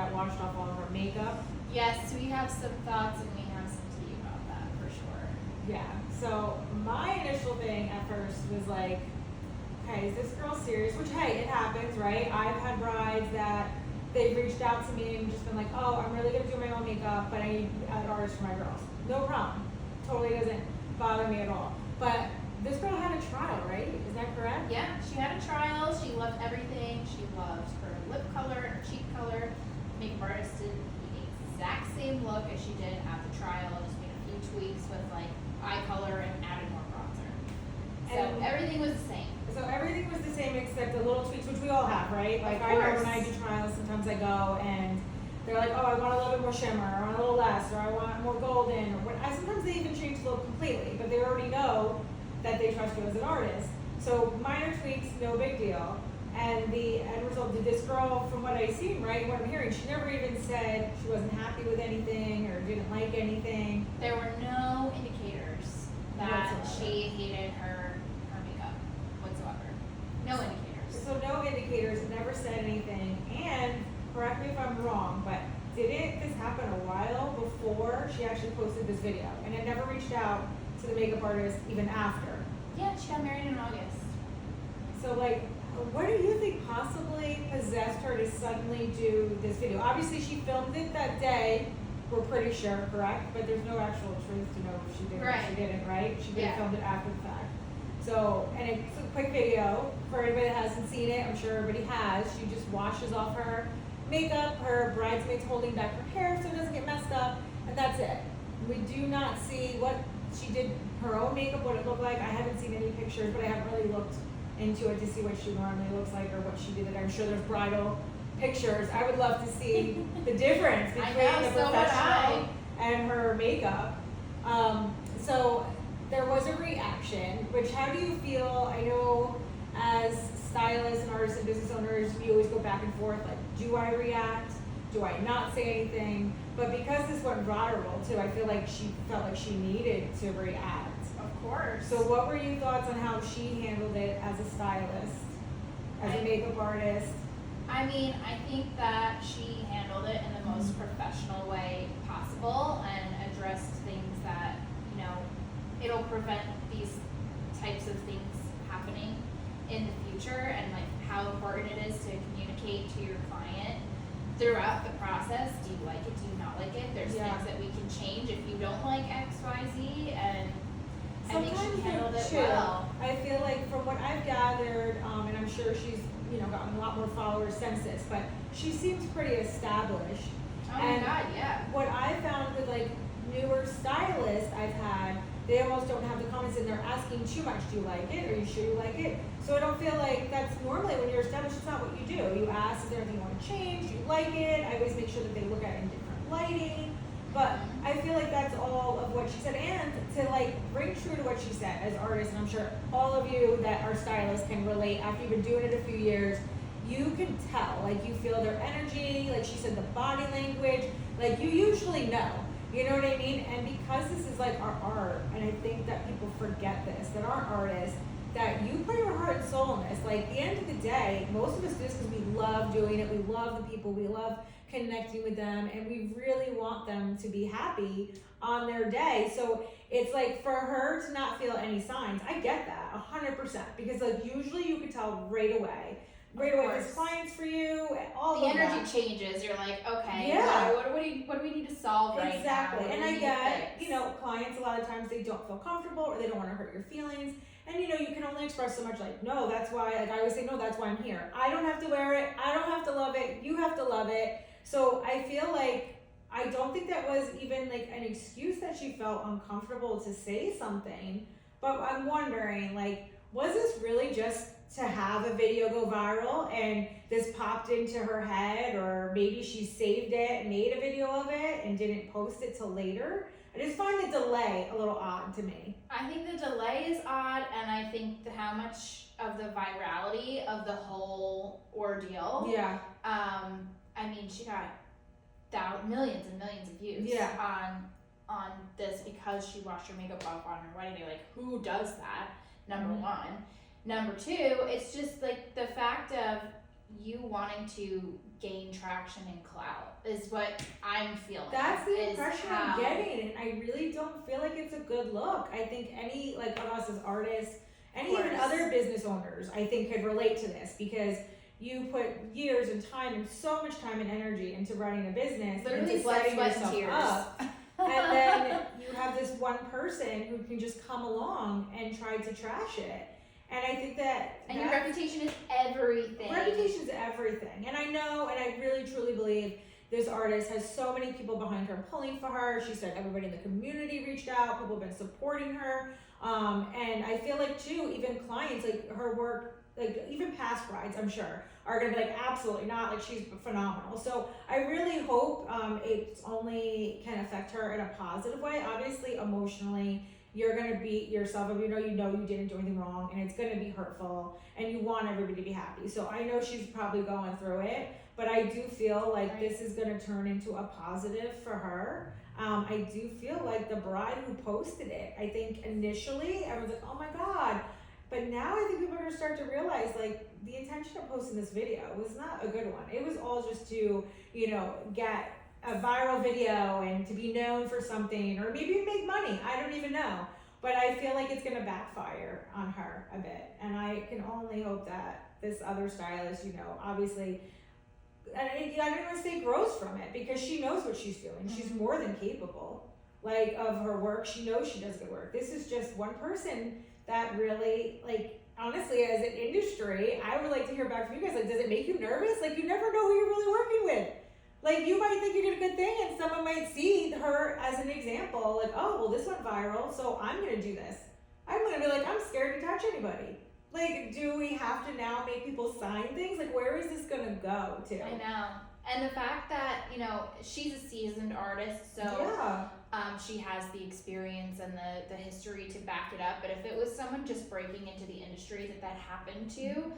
that washed off all of her makeup. Yes, we have some thoughts and we have some tea about that for sure. Yeah, so my initial thing at first was like, okay, is this girl serious? Which, hey, it happens, right? I've had brides that they've reached out to me and just been like, oh, I'm really gonna do my own makeup, but I need an artist for my girls. No problem. Totally doesn't bother me at all. But this girl had a trial, right? Is that correct? Yeah, she had a trial. She loved everything. She loved her lip color and her cheek color. Makeup artist did the exact same look as she did at the trial, just made a few tweaks with like eye color and added more bronzer. So And- everything was the same. So everything was the same except the little tweaks, which we all have, right? Like Of I know course. when I do trials, sometimes I go and they're like, oh, I want a little bit more shimmer, or I want a little less, or I want more golden, or what. Sometimes they even change the look completely, but they already know that they trust you as an artist. So minor tweaks, no big deal. And the end result, did this girl, from what I've seen, right, what I'm hearing, she never even said she wasn't happy with anything or didn't like anything. There were no indicators that Whatsoever. she hated her makeup whatsoever. No indicators. So no indicators, never said anything, and correct me if I'm wrong, but didn't this happen a while before she actually posted this video? And it never reached out to the makeup artist even after. Yeah, she got married in August. So like, what do you think possibly possessed her to suddenly do this video? Obviously she filmed it that day, we're pretty sure, correct? But there's no actual truth to know if she did or if she Right. didn't, right? She did Yeah. filmed it after the fact. So, and it's a quick video for anybody that hasn't seen it. I'm sure everybody has. She just washes off her makeup, her bridesmaids holding back her hair so it doesn't get messed up, and that's it. We do not see what she did, her own makeup, what it looked like. I haven't seen any pictures, but I haven't really looked into it to see what she normally looks like or what she did. I'm sure there's bridal pictures. I would love to see the difference I between know, the so would professional and her makeup. So there was a reaction, which how do you feel? I know as stylists and artists and business owners, we always go back and forth, like, do I react? Do I not say anything? But because this went viral too, I feel like she felt like she needed to react. Of course. So what were your thoughts on how she handled it as a stylist, as a makeup artist? I mean, I think that she handled it in the most professional way possible and addressed things that, you know, it'll prevent these types of things happening in the future, and like how important it is to communicate to your client throughout the process. Do you like it? Do you not like it? There's Yeah. things that we can change if you don't like X, Y, Z, and I think she handled it too, well. I feel like from what I've gathered, and I'm sure she's, gotten a lot more followers since this, but she seems pretty established. Oh my And God, yeah. What I found with like newer stylists I've had, they almost don't have the comments and they're asking too much. Do you like it? Are you sure you like it? So I don't feel like that's normally when you're established, it's not what you do. You ask, is there anything you want to change? Do you like it? I always make sure that they look at it in different lighting. But I feel like that's all of what she said. And to like ring true to what she said as artists, and I'm sure all of you that are stylists can relate after you've been doing it a few years, you can tell, like you feel their energy, like she said, the body language, like you usually know, you know what I mean? And because this is like our art, and I think that people forget this, that aren't artists, that you put your heart and soul in this. Like at the end of the day, most of us do this because we love doing it, we love the people, we love connecting with them, and we really want them to be happy on their day. So it's like for her to not feel any signs, I get that 100%, because like usually you could tell right away if it's clients for you, all The of energy that. changes. You're like, okay, Yeah. what do we need to solve right now? Exactly. What do And we I need to get, fix? clients a lot of times they don't feel comfortable or they don't want to hurt your feelings. And you can only express so much, like, no, that's why, like I always say, no, that's why I'm here. I don't have to wear it, I don't have to love it, you have to love it. So I feel like I don't think that was even like an excuse that she felt uncomfortable to say something. But I'm wondering, like, was this really just to have a video go viral and this popped into her head, or maybe she saved it, made a video of it and didn't post it till later? I just find the delay a little odd to me. I think the delay is odd, and I think how much of the virality of the whole ordeal. Yeah. I mean, she got millions and millions of views on this because she washed her makeup off on her wedding day. Like, who does that? Number one. Number two, it's just like the fact of you wanting to gain traction and clout is what I'm feeling. That's the is impression how- I'm getting, and I really don't feel like it's a good look. I think any, like, of us as artists, and even course. other business owners, I think could relate to this, because you put years and time and so much time and energy into running a business, Literally into blood, setting sweat, and yourself tears. up, and then you have this one person who can just come along and try to trash it. And I think that And your reputation is everything. reputation's everything. And I know, and I really truly believe this artist has so many people behind her pulling for her. She said everybody in the community reached out, people have been supporting her. And I feel like too, even clients, like her work, like even past brides, I'm sure, are gonna be like, absolutely not, like she's phenomenal. So I really hope it only can affect her in a positive way. Obviously, emotionally, you're gonna beat yourself if you know you didn't do anything wrong, and it's gonna be hurtful, and you want everybody to be happy. So I know she's probably going through it, but I do feel like this is gonna turn into a positive for her. I do feel like the bride who posted it, I think initially I was like, oh my god, but now I think people are gonna start to realize, like, the intention of posting this video was not a good one. It was all just to, get a viral video and to be known for something, or maybe make money. I don't even know. But I feel like it's gonna backfire on her a bit. And I can only hope that this other stylist, obviously, and I don't even say grows from it, because she knows what she's doing. She's more than capable, like, of her work. She knows she does good work. This is just one person that really, like, honestly, as an industry, I would like to hear back from you guys. Like, does it make you nervous? Like, you never know who you're really working with. Like, you might think you did a good thing, and someone might see her as an example, like, oh, well, this went viral, so I'm gonna do this. I'm gonna be like, I'm scared to touch anybody. Like, do we have to now make people sign things? Like, where is this gonna go to? I know. And the fact that, she's a seasoned artist, so Yeah. she has the experience and the history to back it up. But if it was someone just breaking into the industry that happened to,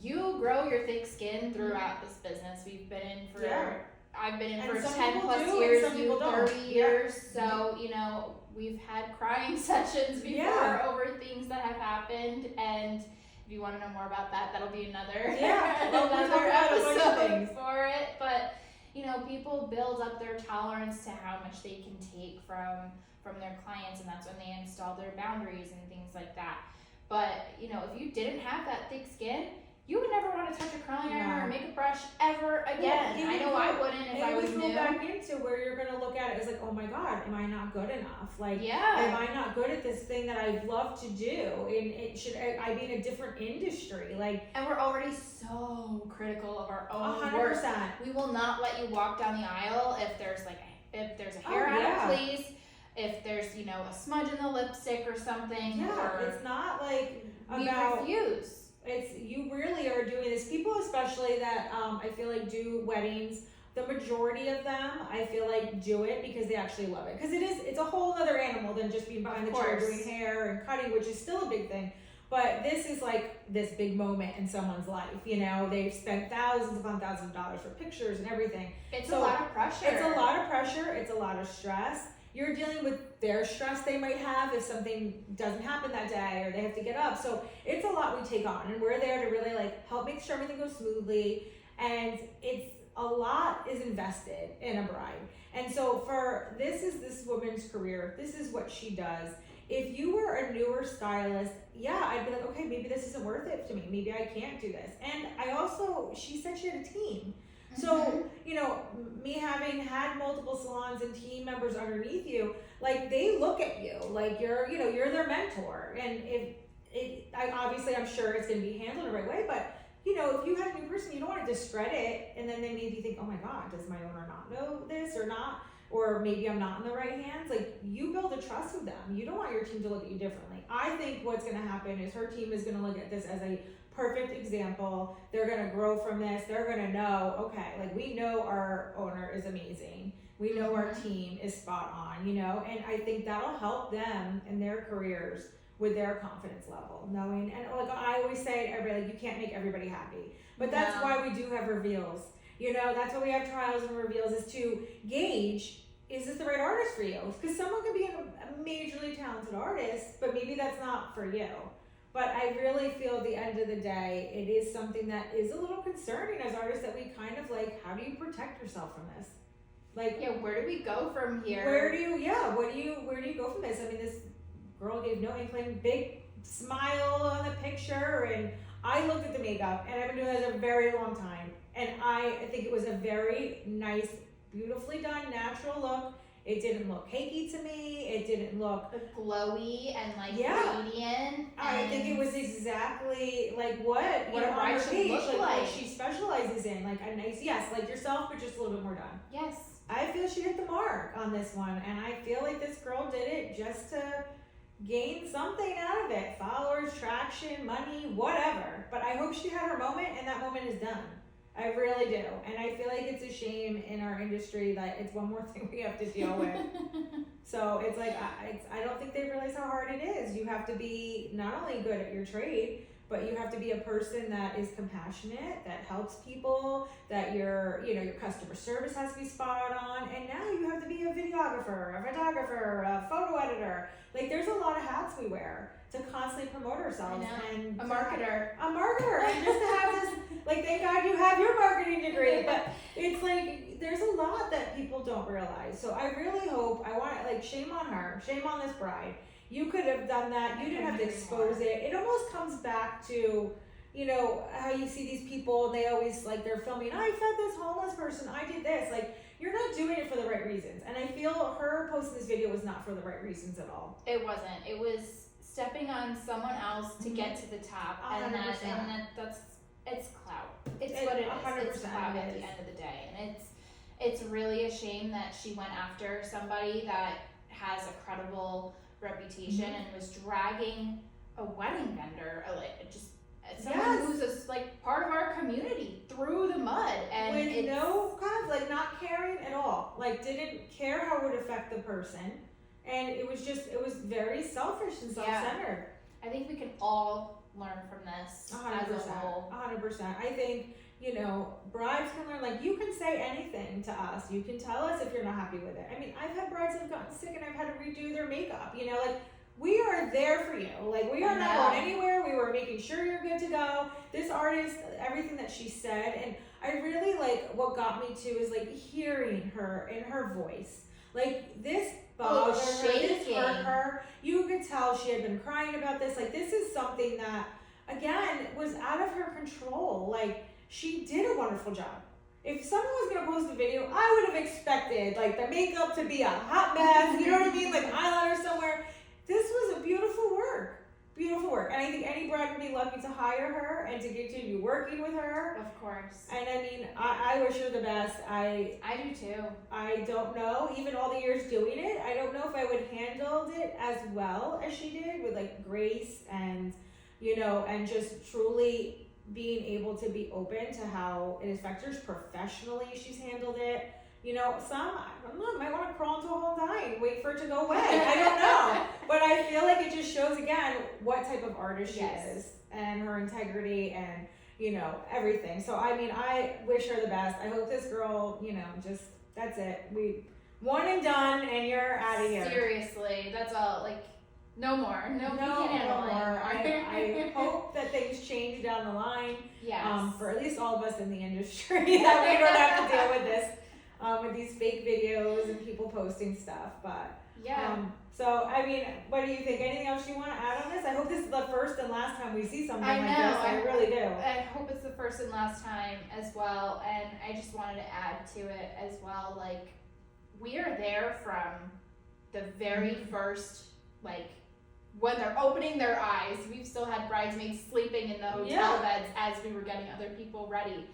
you grow your thick skin throughout this business. We've been in for, Yeah. I've been in And for some 10 people plus do, and years, some you people don't. 30 years. So, we've had crying sessions before Yeah. over things that have happened. And if you want to know more about that, that'll be another, Yeah. Well, we'll talk another about a bunch of episode things. for it. But, people build up their tolerance to how much they can take from their clients, and that's when they install their boundaries and things like that. But, if you didn't have that thick skin, you would never want to touch a curling iron or make a brush ever again. Well, I know I wouldn't if I was go new. back into where you're gonna look at it as like, oh my god, am I not good enough? Like, Yeah. am I not good at this thing that I love to do? And should I be in a different industry? Like, And we're already so critical of our own work. 100%. We will not let you walk down the aisle if there's a hair out yeah. of place, if there's a smudge in the lipstick or something. Yeah, or it's not like we about. refuse. It's, you really are doing this. People, especially that I feel like do weddings, the majority of them, I feel like do it because they actually love it. Because it's a whole other animal than just being behind the chair doing hair and cutting, which is still a big thing. But this is like this big moment in someone's life. They've spent thousands upon thousands of dollars for pictures and everything. It's So a lot of pressure. It's a lot of pressure. It's a lot of stress. You're dealing with their stress they might have if something doesn't happen that day or they have to get up. So it's a lot we take on, and we're there to really help make sure everything goes smoothly. And it's a lot is invested in a bride. And so this is this woman's career. This is what she does. If you were a newer stylist, yeah, I'd be like, okay, maybe this isn't worth it to me. Maybe I can't do this. And she said she had a team. So, me having had multiple salons and team members underneath you, they look at you like you're their mentor. And I'm sure it's going to be handled the right way, but if you have a new person, you don't want to discredit, and then they maybe think, oh my God, does my owner not know this or not? Or maybe I'm not in the right hands. You build a trust with them. You don't want your team to look at you differently. I think what's going to happen is her team is going to look at this as a perfect example. They're going to grow from this. They're going to know, okay, we know our owner is amazing. We know our team is spot on, and I think that'll help them in their careers with their confidence level, knowing, and I always say to everybody, you can't make everybody happy, but that's why we do have reveals. That's why we have trials and reveals, is to gauge, is this the right artist for you? Because someone could be a majorly talented artist, but maybe that's not for you. But I really feel at the end of the day, it is something that is a little concerning as artists that we kind of like, how do you protect yourself from this? Like, Yeah, where do we go from here? where do you go from this? I mean, this girl gave no inkling, big smile on the picture, and I looked at the makeup, and I've been doing this a very long time, and I think it was a very nice, beautifully done, natural look. It didn't look cakey to me. It didn't look glowy and like Yeah. radiant. I think it was exactly like what What you a know, on bride her should page, look like like. what she specializes in, like a nice, yes, like yourself, but just a little bit more done. Yes. I feel she hit the mark on this one, and I feel like this girl did it just to gain something out of it, followers, traction, money, whatever. But I hope she had her moment, and that moment is done. I really do, and I feel like it's a shame in our industry that it's one more thing we have to deal with. So it's like, I don't think they realize how hard it is. You have to be not only good at your trade, but you have to be a person that is compassionate, that helps people, that your customer service has to be spot on, and now you have to be a videographer, a photographer, a photo editor. Like, there's a lot of hats we wear to constantly promote ourselves. And a marketer. And just to have this, like, thank God you have your marketing degree, but it's like, there's a lot that people don't realize. So I really hope, shame on her, shame on this bride. You could have done that. You didn't have to expose it. It almost comes back to, how you see these people, they always, like, they're filming, I fed this homeless person, I did this. Like, you're not doing it for the right reasons. And I feel her posting this video was not for the right reasons at all. It wasn't. It was stepping on someone else to get to the top. 100%. It's clout. It's what it is. 100% It's clout it at the is. end of the day. And it's really a shame that she went after somebody that has a credible reputation and was dragging a wedding vendor, someone who's part of our community through the mud, and with no conflict, not caring at all, like didn't care how it would affect the person, and it was very selfish and self-centered. I think we can all learn from this 100%, as a whole. 100%. I think, brides can learn, like, you can say anything to us. You can tell us if you're not happy with it. I mean, I've had brides that have gotten sick and I've had to redo their makeup, like, we are there for you. Like, we are not going anywhere. We were making sure you're good to go. This artist, everything that she said, and I really, what got me to is, hearing her in her voice. Like, this bothered her, this hurt her. You could tell she had been crying about this. Like, this is something that, again, was out of her control. Like, she did a wonderful job. If someone was going to post a video, I would have expected, the makeup to be a hot mess, you know what I mean? Eyeliner somewhere. This was a beautiful work. Beautiful work. And I think any bride would be lucky to hire her and to continue working with her. Of course. And I mean, I wish her the best. I do too. I don't know, even all the years doing it, I don't know if I would handled it as well as she did with grace and, and just truly being able to be open to how it affects her professionally. She's handled it. Some, I don't know, might want to crawl into a hole and die and wait for it to go away. I don't know. But I feel like it just shows, again, what type of artist she is and her integrity and, everything. So, I mean, I wish her the best. I hope this girl, that's it. One and done, and you're out of here. Seriously, that's all. No more. No, we can't handle no more. I hope that things change down the line. Yes. For at least all of us in the industry, that we don't have to deal with this. With these fake videos and people posting stuff, but so I mean, what do you think? Anything else you want to add on this? I hope this is the first and last time we see something like this. I really do. I hope it's the first and last time as well, and I just wanted to add to it as well. We are there from the very first, when they're opening their eyes. We've still had bridesmaids sleeping in the hotel beds as we were getting other people ready.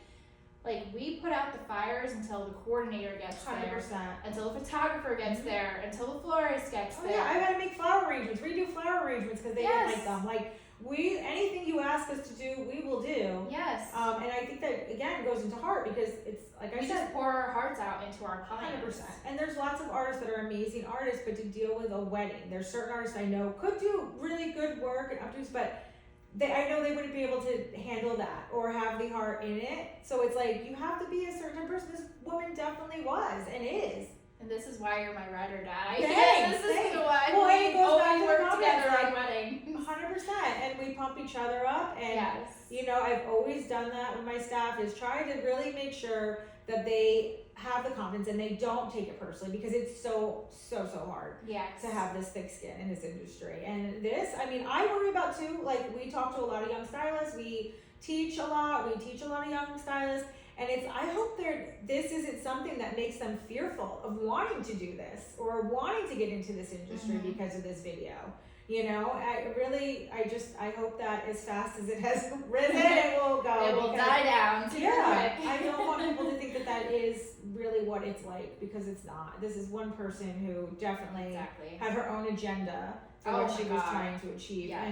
We put out the fires until the coordinator gets 100%. there, until the photographer gets there, until the florist gets there. Yeah, I gotta make flower arrangements, redo flower arrangements because they didn't like them. Anything you ask us to do, we will do. Yes. And I think that, again, goes into heart because it's, like I said, we just pour our hearts out into our clients. 100%. And there's lots of artists that are amazing artists, but to deal with a wedding, there's certain artists I know could do really good work and updos, but I know they wouldn't be able to handle that or have the heart in it. So it's you have to be a certain person. This woman definitely was and is. And this is why you're my ride or die. Thanks, This is why it goes back we to work the together comments, on weddings. 100%. And we pump each other up. And, Yes. you know, I've always done that with my staff, is try to really make sure that they have the confidence and they don't take it personally, because it's so hard Yes. to have this thick skin in this industry. And this, I mean, I worry about too. Like, we talk to a lot of young stylists, we teach a lot of young stylists, and I hope this isn't something that makes them fearful of wanting to do this or wanting to get into this industry because of this video. You know, I hope that as fast as it has risen, it will go. It will die down. Yeah, I don't want people to think that is really what it's like, because it's not. This is one person who definitely had her own agenda for what she was trying to achieve. Yes.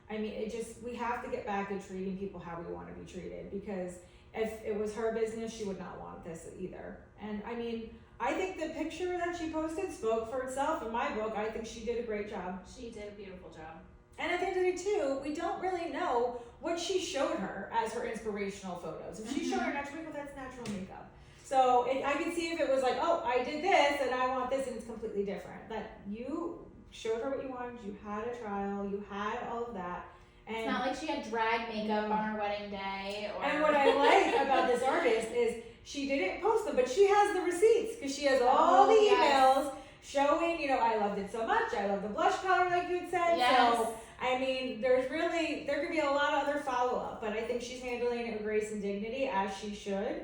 And I mean, we have to get back to treating people how we want to be treated, because if it was her business, she would not want this either. And I mean, I think the picture that she posted spoke for itself in my book. I think she did a great job. She did a beautiful job. And at the end of the day, too, we don't really know what she showed her as her inspirational photos. If she showed her natural makeup, that's natural makeup. So I could see if it was like, oh, I did this and I want this, and it's completely different. That you showed her what you wanted, you had a trial, you had all of that. And it's not like she had drag makeup on her wedding day. And what I like about this artist is she didn't post them, but she has the receipts, because she has all the emails showing, you know, I loved it so much. I love the blush color, like you had said. Yes. So, I mean, there could be a lot of other follow-up, but I think she's handling it with grace and dignity, as she should.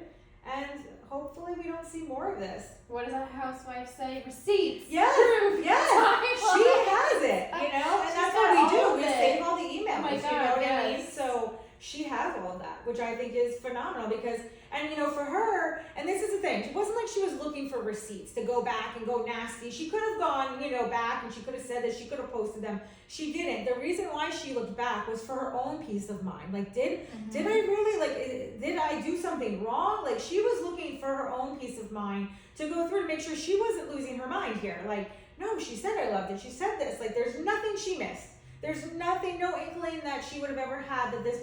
And hopefully we don't see more of this. What does a housewife say? Receipts. Yes, Proof. yes. She has it, you know, and that's what we do. We save all the emails, Oh my God, you know what yes. I mean? So she has all of that, which I think is phenomenal, because, and you know, for her, and this is the thing, it wasn't like she was looking for receipts to go back and go nasty. She could have gone, you know, back, and she could have said that, she could have posted them. She didn't. The reason why she looked back was for her own peace of mind. Like, did I really, like, did I do something wrong? Like, she was looking for her own peace of mind to go through to make sure she wasn't losing her mind here. Like, no, she said I loved it. She said this. Like, there's nothing she missed. There's nothing, no inkling that she would have ever had that this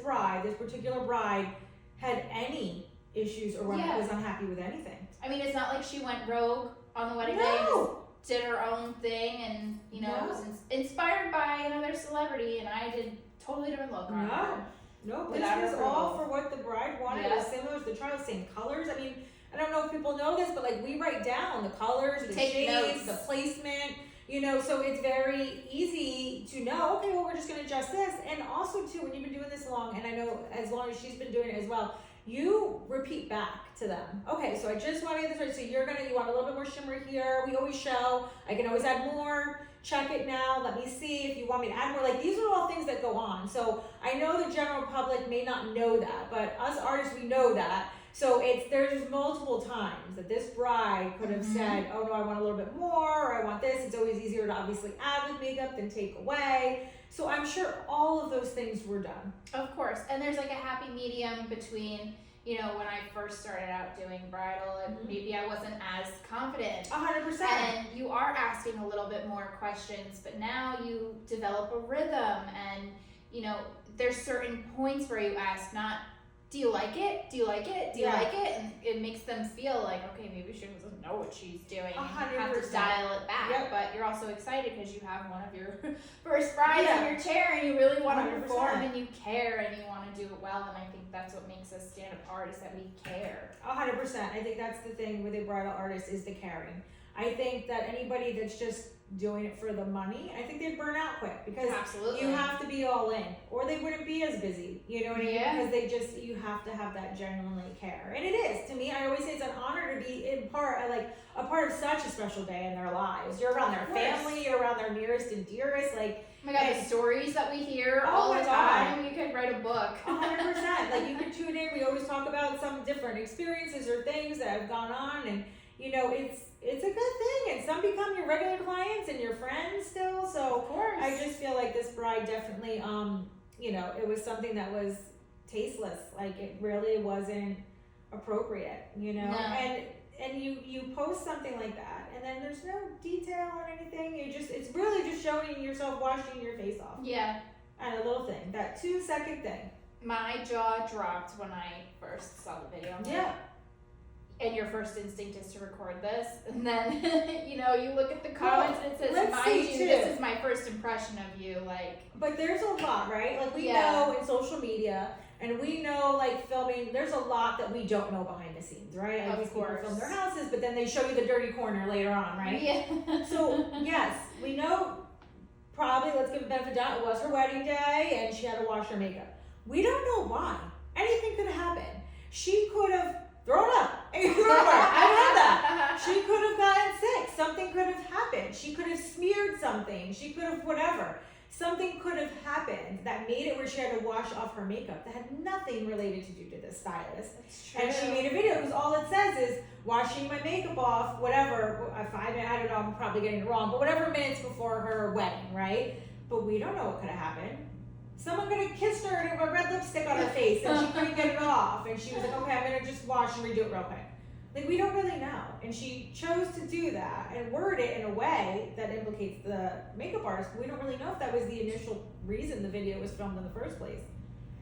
particular bride, had any issues or was unhappy with anything. I mean, it's not like she went rogue on the wedding day and just did her own thing and, you know, was inspired by another celebrity, and I did totally different look on her. No, this was all for what the bride wanted. It was similar to the trial, same colors. I mean, I don't know if people know this, but like, we write down the colors, the shades, the placement, you know, so it's very easy to know, okay, well, we're just going to adjust this. And also too, when you've been doing this long, and I know as long as she's been doing it as well, you repeat back to them. Okay, so I just want to get this right. So you want a little bit more shimmer here. We always show, I can always add more. Check it now. Let me see if you want me to add more. Like, these are all things that go on. So I know the general public may not know that, but us artists, we know that. So there's multiple times that this bride could have said, oh no, I want a little bit more, or I want this. It's always easier to obviously add with makeup than take away. So I'm sure all of those things were done. Of course. And there's like a happy medium between, you know, when I first started out doing bridal, and maybe I wasn't as confident. 100%. And you are asking a little bit more questions, but now you develop a rhythm, and, you know, there's certain points where you ask, not, do you like it? Do you like it? Do you like it? And it makes them feel like, okay, maybe she doesn't know what she's doing. 100%. You have to dial it back. But you're also excited because you have one of your first brides in your chair, and you really want to 100%. perform, and you care, and you want to do it well. And I think that's what makes us stand apart, is that we care. 100%. I think that's the thing with a bridal artist, is the caring. I think that anybody that's just doing it for the money, I think they'd burn out quick, because you have to be all in, or they wouldn't be as busy, you know what I mean? Because you have to have that genuinely care. And it is, to me, I always say it's an honor to be a part of such a special day in their lives. You're around their family, you're around their nearest and dearest, like, oh my God, the stories that we hear all the time, we could write a book. 100%. Like, you could tune in, we always talk about some different experiences or things that have gone on, and you know, it's a good thing, and some become your regular clients and your friends still. So of course, I just feel like this bride definitely, you know, it was something that was tasteless. Like, it really wasn't appropriate, you know. No. And you post something like that, and then there's no detail or anything. It's really just showing yourself washing your face off. Yeah. And a little thing, that 2-second thing. My jaw dropped when I first saw the video. and your first instinct is to record this, and then you know, you look at the comments and it says, let's mind see, you, too. this is my first impression of you, like, But there's a lot, right? Like we Yeah. know in social media, and we know like filming, there's a lot that we don't know behind the scenes, right? Like Of these people course. film their houses, but then they show you the dirty corner later on, right? yeah. So yes, we know probably, let's give a benefit of the doubt, it was her wedding day and she had to wash her makeup. We don't know why. Anything could have happened. She could have thrown up. I've had that. She could have gotten sick. Something could have happened. She could have smeared something. She could have whatever. Something could have happened that made it where she had to wash off her makeup that had nothing related to do to the stylist. That's And she made a video because all it says is washing my makeup off, whatever, 5 minutes, I don't know, I'm probably getting it wrong, but whatever minutes before her wedding, right? But we don't know what could have happened. Someone could have kissed her and a red lipstick on her face and she couldn't get it off. And she was like, okay, I'm going to just wash and redo it real quick. Like, we don't really know. And she chose to do that and word it in a way that implicates the makeup artist. But we don't really know if that was the initial reason the video was filmed in the first place.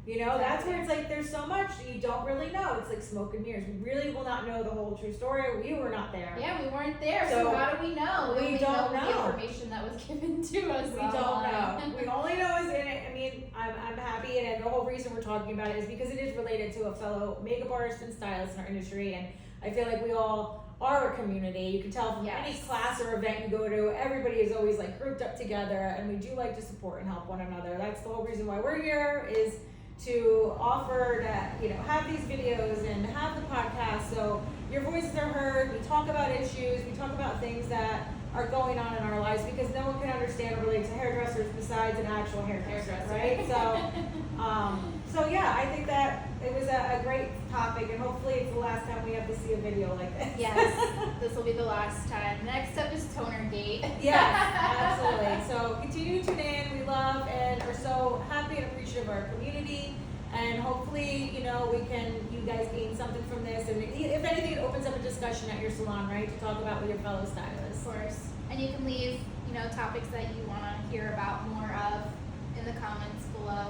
You know, that's where it's like there's so much that you don't really know. It's like smoke and mirrors. We really will not know the whole true story. We were not there. Yeah, we weren't there, so So, how do we know? we only don't the know. information that was given to us. We don't know. online. We only know is in it. I mean, I'm happy, and the whole reason we're talking about it is because it is related to a fellow makeup artist and stylist in our industry, and I feel like we all are a community. You can tell from any Yes. class or event you go to, everybody is always like grouped up together, and we do like to support and help one another. That's the whole reason why we're here, is to offer to, you know, have these videos and have the podcast so your voices are heard. We talk about issues, we talk about things that are going on in our lives because no one can understand or relate to hairdressers besides an actual hairdresser, right? So yeah, I think that it was a great topic, and hopefully it's the last time we have to see a video like this. Yes, this will be the last time. Next up is Tonergate. Yes, absolutely. So continue to tune in. We love and are so happy and appreciative of our community. And hopefully, you know, you guys gain something from this. And if anything, it opens up a discussion at your salon, right? To talk about with your fellow stylists. Of course. And you can leave, you know, topics that you want to hear about more of in the comments below.